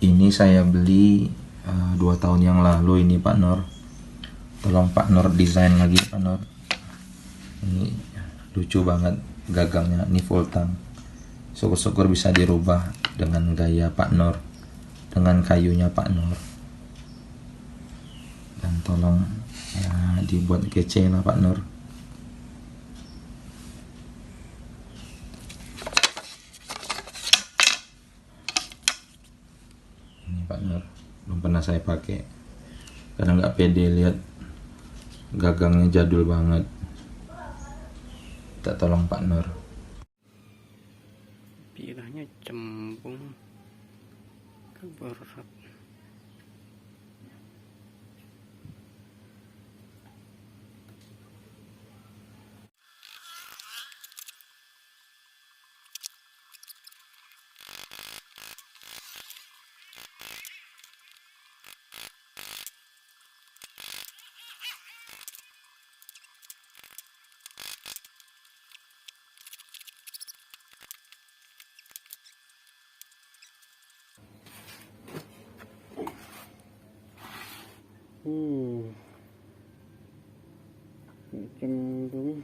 Ini saya beli 2 tahun yang lalu ini Pak Nur. Tolong Pak Nur desain lagi Pak Nur. Ini lucu banget gagangnya, ini full tang. Syukur-syukur bisa dirubah dengan gaya Pak Nur, dengan kayunya Pak Nur. Dan tolong ya dibuat kece lah Pak Nur. Ini Pak Nur, belum pernah saya pakai karena nggak pede lihat gagangnya jadul banget. Kita tolong Pak Nur. Bilahnya cembung ke berat. Cembung.